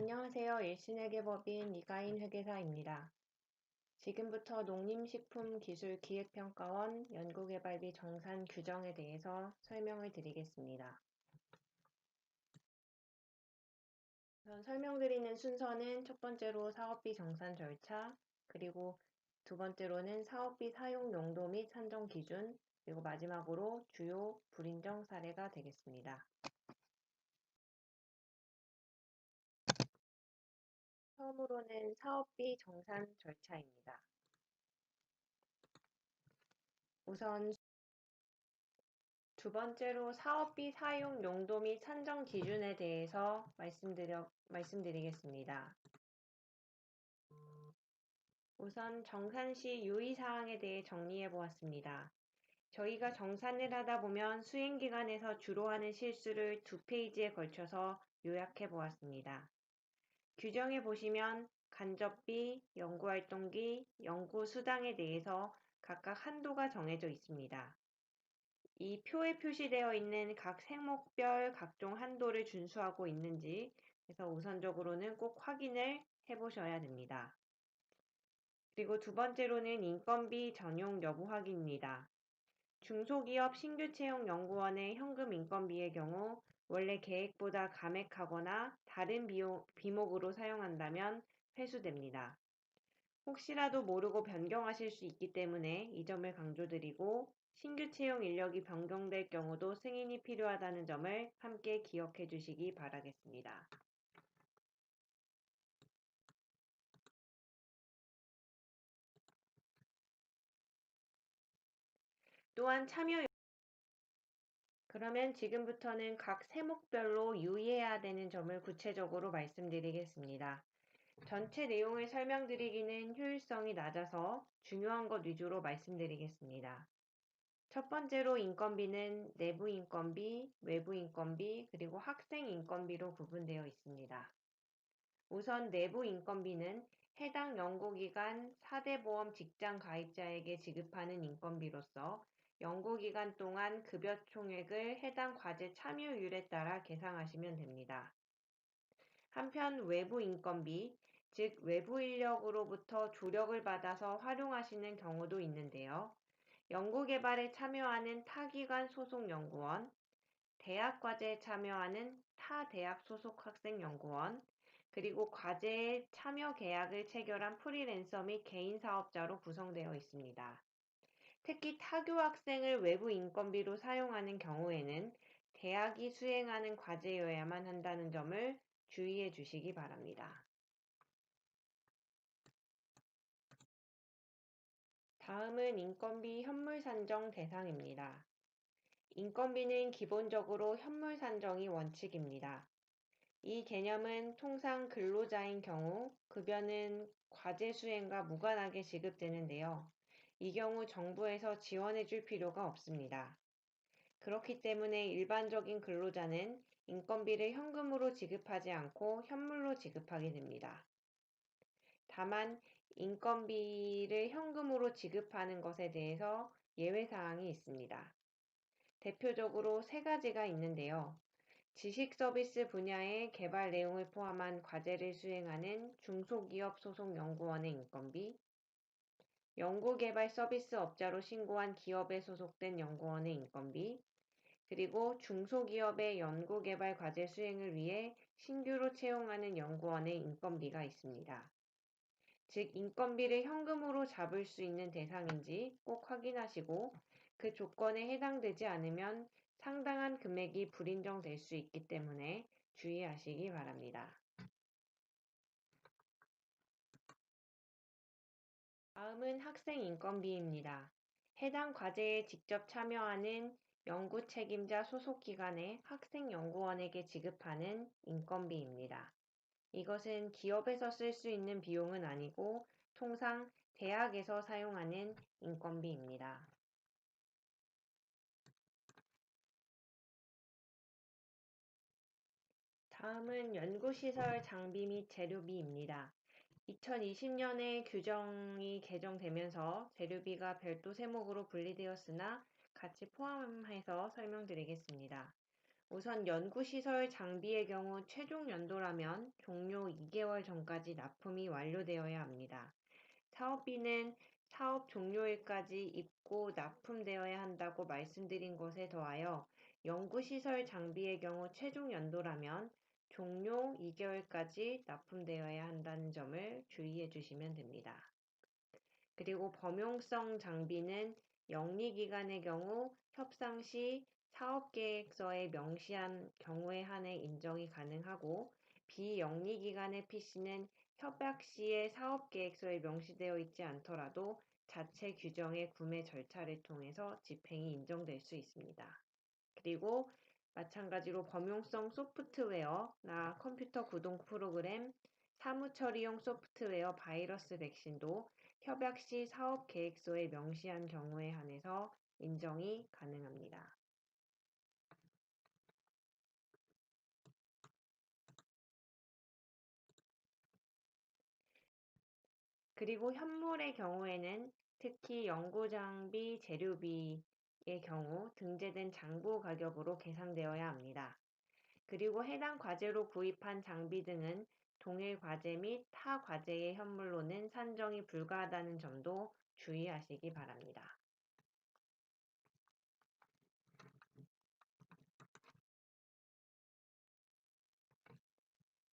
안녕하세요. 일신회계 법인 이가인 회계사입니다. 지금부터 농림식품기술기획평가원 연구개발비 정산 규정에 대해서 설명을 드리겠습니다. 설명드리는 순서는 첫 번째로 사업비 정산 절차, 그리고 두 번째로는 사업비 사용 용도 및 산정 기준, 그리고 마지막으로 주요 불인정 사례가 되겠습니다. 처음으로는 사업비 정산 절차입니다. 우선 두 번째로 사업비 사용 용도 및 산정 기준에 대해서 말씀드리겠습니다. 우선 정산 시 유의사항에 대해 정리해 보았습니다. 저희가 정산을 하다 보면 수행기간에서 주로 하는 실수를 2페이지에 걸쳐서 요약해 보았습니다. 규정에 보시면 간접비, 연구활동비, 연구수당에 대해서 각각 한도가 정해져 있습니다. 이 표에 표시되어 있는 각 항목별 각종 한도를 준수하고 있는지 그래서 우선적으로는 꼭 확인을 해보셔야 됩니다. 그리고 두 번째로는 인건비 전용 여부 확인입니다. 중소기업 신규 채용 연구원의 현금 인건비의 경우 원래 계획보다 감액하거나 다른 비목으로 사용한다면 회수됩니다. 혹시라도 모르고 변경하실 수 있기 때문에 이 점을 강조드리고 신규 채용 인력이 변경될 경우도 승인이 필요하다는 점을 함께 기억해 주시기 바라겠습니다. 또한 그러면 지금부터는 각 세목별로 유의해야 되는 점을 구체적으로 말씀드리겠습니다. 전체 내용을 설명드리기는 효율성이 낮아서 중요한 것 위주로 말씀드리겠습니다. 첫 번째로 인건비는 내부 인건비, 외부 인건비, 그리고 학생 인건비로 구분되어 있습니다. 우선 내부 인건비는 해당 연구기간 4대 보험 직장 가입자에게 지급하는 인건비로서 연구기간 동안 급여 총액을 해당 과제 참여율에 따라 계상하시면 됩니다. 한편 외부 인건비, 즉 외부 인력으로부터 조력을 받아서 활용하시는 경우도 있는데요. 연구개발에 참여하는 타기관 소속 연구원, 대학 과제에 참여하는 타 대학 소속 학생 연구원, 그리고 과제에 참여 계약을 체결한 프리랜서 및 개인 사업자로 구성되어 있습니다. 특히 타교 학생을 외부 인건비로 사용하는 경우에는 대학이 수행하는 과제여야만 한다는 점을 주의해 주시기 바랍니다. 다음은 인건비 현물 산정 대상입니다. 인건비는 기본적으로 현물 산정이 원칙입니다. 이 개념은 통상 근로자인 경우 급여는 과제 수행과 무관하게 지급되는데요. 이 경우 정부에서 지원해 줄 필요가 없습니다. 그렇기 때문에 일반적인 근로자는 인건비를 현금으로 지급하지 않고 현물로 지급하게 됩니다. 다만 인건비를 현금으로 지급하는 것에 대해서 예외사항이 있습니다. 대표적으로 세 가지가 있는데요. 지식 서비스 분야의 개발 내용을 포함한 과제를 수행하는 중소기업 소속 연구원의 인건비, 연구개발 서비스 업자로 신고한 기업에 소속된 연구원의 인건비, 그리고 중소기업의 연구개발 과제 수행을 위해 신규로 채용하는 연구원의 인건비가 있습니다. 즉, 인건비를 현금으로 잡을 수 있는 대상인지 꼭 확인하시고 그 조건에 해당되지 않으면 상당한 금액이 불인정될 수 있기 때문에 주의하시기 바랍니다. 다음은 학생 인건비입니다. 해당 과제에 직접 참여하는 연구 책임자 소속 기관의 학생 연구원에게 지급하는 인건비입니다. 이것은 기업에서 쓸 수 있는 비용은 아니고 통상 대학에서 사용하는 인건비입니다. 다음은 연구시설 장비 및 재료비입니다. 2020년에 규정이 개정되면서 재료비가 별도 세목으로 분리되었으나 같이 포함해서 설명드리겠습니다. 우선 연구시설 장비의 경우 최종 연도라면 종료 2개월 전까지 납품이 완료되어야 합니다. 사업비는 사업 종료일까지 입고 납품되어야 한다고 말씀드린 것에 더하여 연구시설 장비의 경우 최종 연도라면 종료 2개월까지 납품되어야 한다는 점을 주의해 주시면 됩니다. 그리고 범용성 장비는 영리기관의 경우 협상 시 사업계획서에 명시한 경우에 한해 인정이 가능하고 비영리기관의 PC는 협약 시에 사업계획서에 명시되어 있지 않더라도 자체 규정의 구매 절차를 통해서 집행이 인정될 수 있습니다. 그리고 마찬가지로 범용성 소프트웨어나 컴퓨터 구동 프로그램, 사무 처리용 소프트웨어 바이러스 백신도 협약 시 사업 계획서에 명시한 경우에 한해서 인정이 가능합니다. 그리고 현물의 경우에는 특히 연구장비, 재료비의 경우 등재된 장부 가격으로 계상되어야 합니다. 그리고 해당 과제로 구입한 장비 등은 동일 과제 및 타 과제의 현물로는 산정이 불가하다는 점도 주의하시기 바랍니다.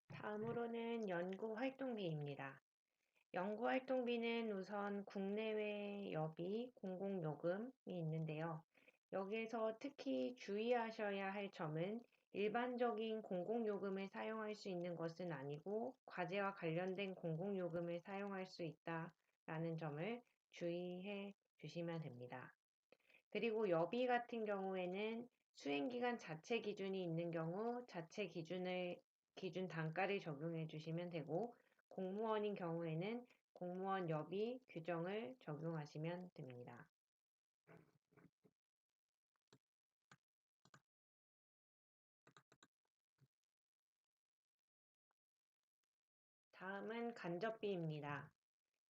다음으로는 연구활동비입니다. 연구활동비는 우선 국내외 여비, 공공요금이 있는데요. 여기에서 특히 주의하셔야 할 점은 일반적인 공공요금을 사용할 수 있는 것은 아니고 과제와 관련된 공공요금을 사용할 수 있다라는 점을 주의해 주시면 됩니다. 그리고 여비 같은 경우에는 수행기간 자체 기준이 있는 경우 자체 기준 단가를 적용해 주시면 되고 공무원인 경우에는 공무원 여비 규정을 적용하시면 됩니다. 다음은 간접비입니다.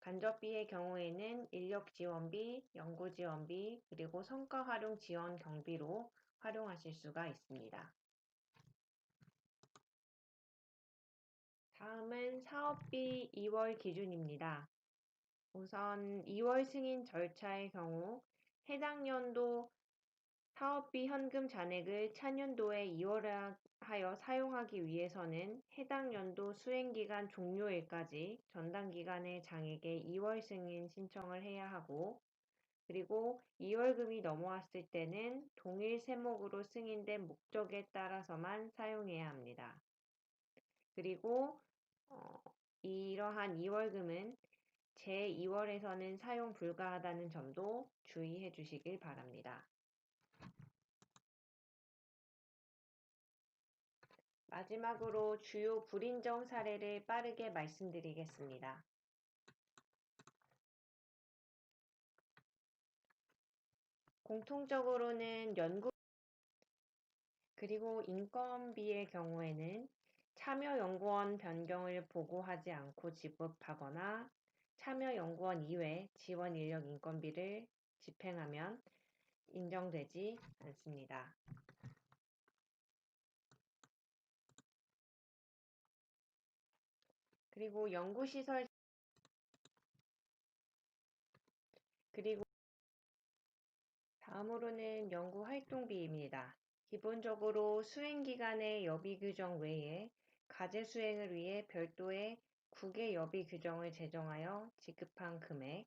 간접비의 경우에는 인력 지원비, 연구 지원비, 그리고 성과 활용 지원 경비로 활용하실 수가 있습니다. 다음은 사업비 2월 기준입니다. 우선 2월 승인 절차의 경우 해당 연도 사업비 현금 잔액을 차년도에 2월에 하여 사용하기 위해서는 해당 연도 수행기간 종료일까지 전당기간의 장에게 2월 승인 신청을 해야 하고 그리고 2월금이 넘어왔을 때는 동일 세목으로 승인된 목적에 따라서만 사용해야 합니다. 그리고 이러한 2월금은 제2월에서는 사용 불가하다는 점도 주의해 주시길 바랍니다. 마지막으로 주요 불인정 사례를 빠르게 말씀드리겠습니다. 공통적으로는 연구 그리고 인건비의 경우에는 참여연구원 변경을 보고하지 않고 지급하거나 참여연구원 이외 지원 인력 인건비를 집행하면 인정되지 않습니다. 그리고 연구시설 그리고 다음으로는 연구활동비입니다. 기본적으로 수행기간의 여비 규정 외에 과제 수행을 위해 별도의 국외 여비 규정을 제정하여 지급한 금액,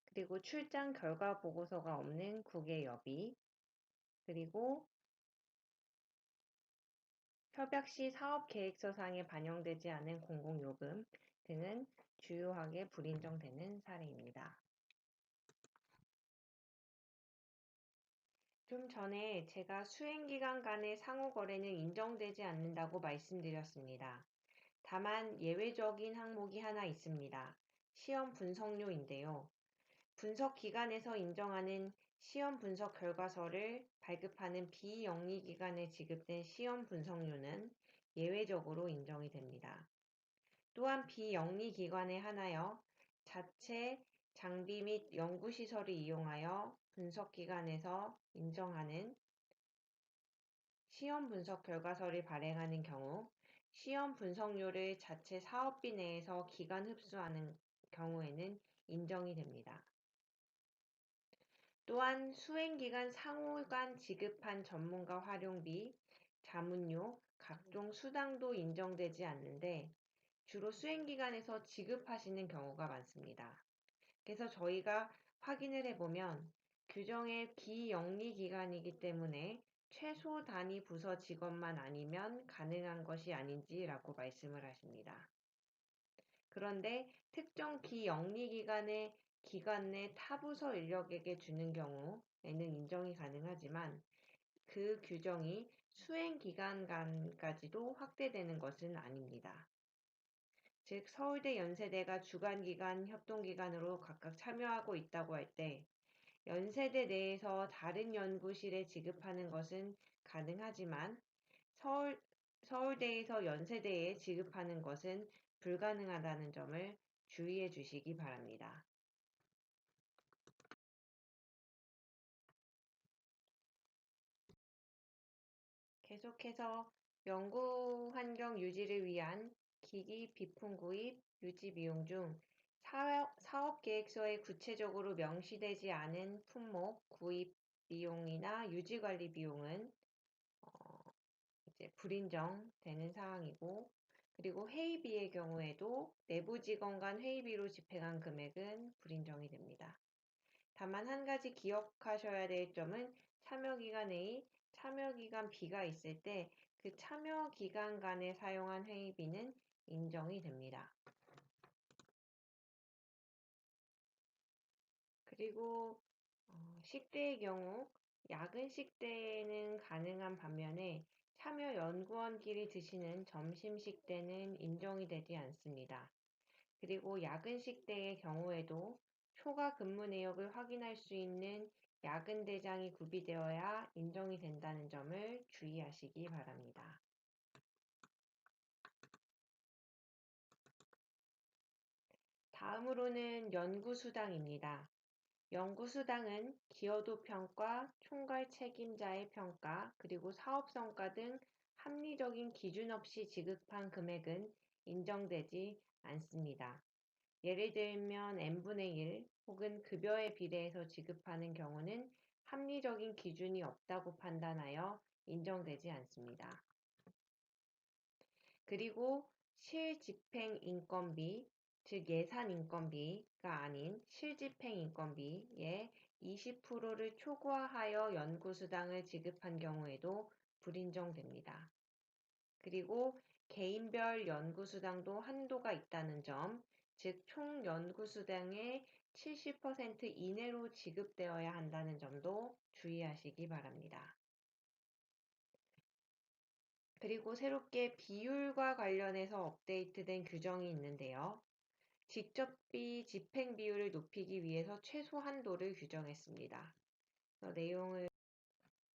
그리고 출장 결과 보고서가 없는 국외 여비, 그리고 협약 시 사업 계획서상에 반영되지 않은 공공요금 등은 주요하게 불인정되는 사례입니다. 좀 전에 제가 수행기간 간의 상호거래는 인정되지 않는다고 말씀드렸습니다. 다만 예외적인 항목이 하나 있습니다. 시험 분석료인데요. 분석 기관에서 인정하는 시험 분석 결과서를 발급하는 비영리 기관에 지급된 시험 분석료는 예외적으로 인정이 됩니다. 또한 비영리 기관에 한하여 자체 장비 및 연구시설을 이용하여 분석 기관에서 인정하는 시험 분석 결과서를 발행하는 경우 시험 분석료를 자체 사업비 내에서 기간 흡수하는 경우에는 인정이 됩니다. 또한 수행기간 상호간 지급한 전문가 활용비, 자문료, 각종 수당도 인정되지 않는데 주로 수행기간에서 지급하시는 경우가 많습니다. 그래서 저희가 확인을 해보면 규정의 비영리기관이기 때문에 최소 단위 부서 직원만 아니면 가능한 것이 아닌지라고 말씀을 하십니다. 그런데 특정 비영리기관의 기관 내 타부서 인력에게 주는 경우에는 인정이 가능하지만 그 규정이 수행기간까지도 확대되는 것은 아닙니다. 즉 서울대 연세대가 주간기관 협동기관으로 각각 참여하고 있다고 할 때 연세대 내에서 다른 연구실에 지급하는 것은 가능하지만 서울대에서 연세대에 지급하는 것은 불가능하다는 점을 주의해 주시기 바랍니다. 계속해서 연구 환경 유지를 위한 기기 비품 구입, 유지 비용 중 사업 계획서에 구체적으로 명시되지 않은 품목 구입 비용이나 유지 관리 비용은 이제 불인정되는 사항이고, 그리고 회의비의 경우에도 내부 직원 간 회의비로 집행한 금액은 불인정이 됩니다. 다만 한 가지 기억하셔야 될 점은 참여기간 A, 참여기간 B가 있을 때 그 참여기간 간에 사용한 회의비는 인정이 됩니다. 그리고 식대의 경우 야근 식대는 가능한 반면에 참여 연구원끼리 드시는 점심 식대는 인정이 되지 않습니다. 그리고 야근 식대의 경우에도 초과 근무 내역을 확인할 수 있는 야근 대장이 구비되어야 인정이 된다는 점을 주의하시기 바랍니다. 다음으로는 연구수당입니다. 연구수당은 기여도 평가, 총괄 책임자의 평가, 그리고 사업성과 등 합리적인 기준 없이 지급한 금액은 인정되지 않습니다. 예를 들면 n분의 1 혹은 급여에 비례해서 지급하는 경우는 합리적인 기준이 없다고 판단하여 인정되지 않습니다. 그리고 실집행인건비, 즉 예산인건비가 아닌 실집행인건비의 20%를 초과하여 연구수당을 지급한 경우에도 불인정됩니다. 그리고 개인별 연구수당도 한도가 있다는 점, 즉 총 연구수당의 70% 이내로 지급되어야 한다는 점도 주의하시기 바랍니다. 그리고 새롭게 비율과 관련해서 업데이트된 규정이 있는데요. 직접비 집행 비율을 높이기 위해서 최소 한도를 규정했습니다. 내용을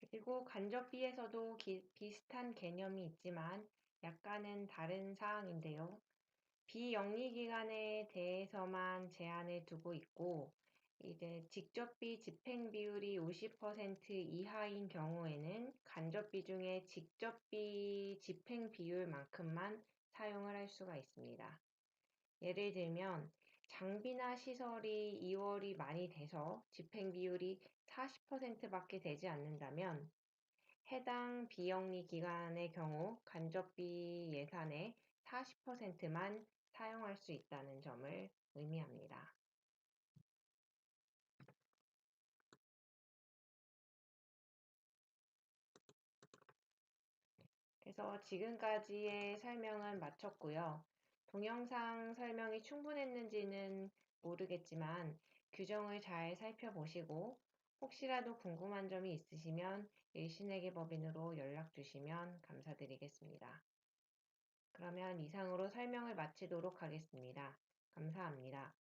그리고 간접비에서도 비슷한 개념이 있지만 약간은 다른 사항인데요. 비영리기관에 대해서만 제한을 두고 있고 이제 직접비 집행 비율이 50% 이하인 경우에는 간접비 중에 직접비 집행 비율만큼만 사용을 할 수가 있습니다. 예를 들면 장비나 시설이 이월이 많이 돼서 집행 비율이 40%밖에 되지 않는다면 해당 비영리 기관의 경우 간접비 예산의 40%만 사용할 수 있다는 점을 의미합니다. 그래서 지금까지의 설명은 마쳤고요. 동영상 설명이 충분했는지는 모르겠지만 규정을 잘 살펴보시고 혹시라도 궁금한 점이 있으시면 일신에게 법인으로 연락 주시면 감사드리겠습니다. 그러면 이상으로 설명을 마치도록 하겠습니다. 감사합니다.